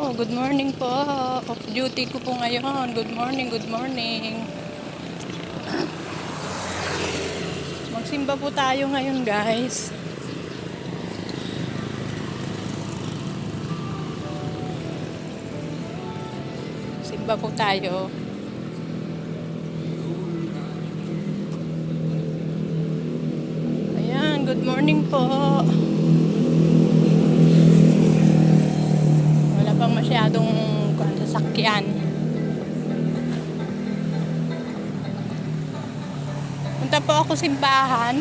Good morning po. Off duty ko po ngayon. Good morning, good morning. Magsimba po tayo ngayon, guys. Simba po tayo. Ayan, good morning po. Wala pang masyadong sasakyan. Punta po ako simbahan.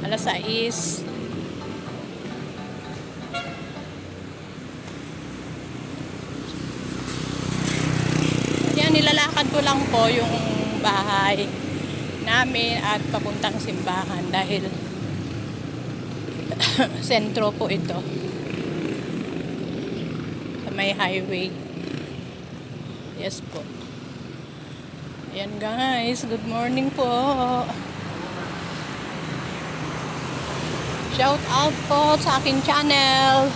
Alas 6. Yan, nilalakad ko lang po yung bahay namin at papuntang simbahan dahil sentro po ito sa may highway. Yes po. Ayan guys, good morning po. Shout out po sa aking channel,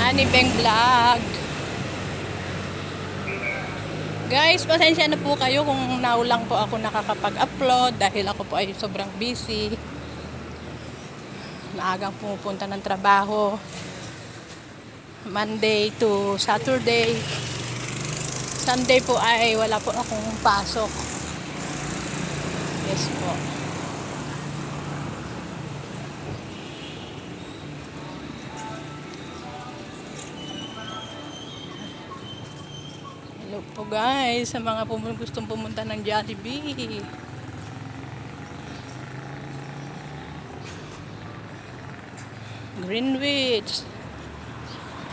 Honey Beng Vlog. Guys, pasensya na po kayo kung naulang po ako nakakapag-upload dahil ako po ay sobrang busy. Maagang pumupunta ng trabaho Monday to Saturday. Sunday po ay wala po akong pasok. Yes po. Hello po guys sa mga gustong pumunta ng Jollibee. Greenwich.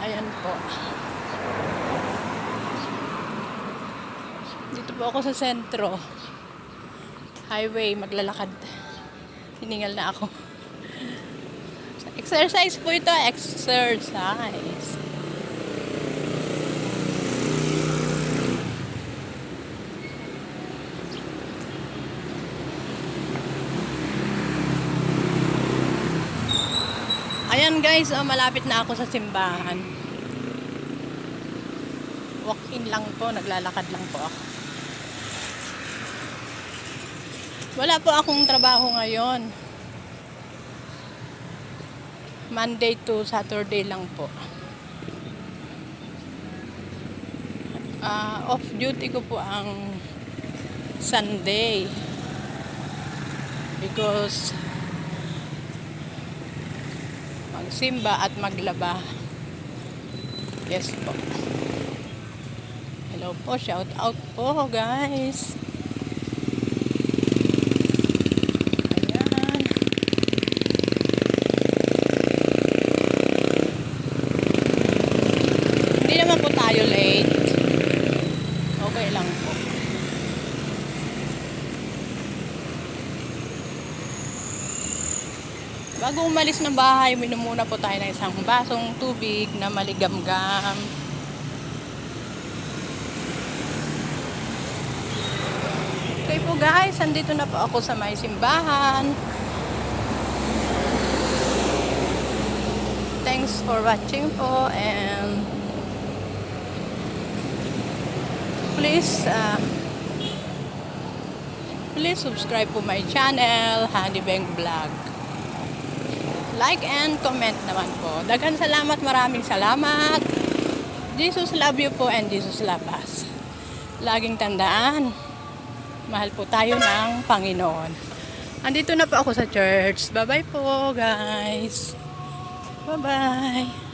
Ayan po. Dito po ako sa sentro. Highway, maglalakad. Hiningal na ako. Exercise po ito, exercise. Ayan guys, malapit na ako sa simbahan. Walk-in lang po, naglalakad lang po ako. Wala po akong trabaho ngayon. Monday to Saturday lang po. Off duty ko po ang Sunday. Because magsimba at maglaba. Yes po. Hello po, shout out po guys. Ayan. Hindi naman po tayo late. Okay lang po. Bago umalis ng bahay, minom muna po tayo ng isang basong tubig na maligamgam. Okay po guys, andito na po ako sa may simbahan. Thanks for watching po and please subscribe po my channel, Honey Beng Vlog. Like and comment naman po. Daghang salamat, maraming salamat. Jesus love you po and Jesus love us. Laging tandaan, mahal po tayo ng Panginoon. Andito na po ako sa church. Bye-bye po guys. Bye-bye.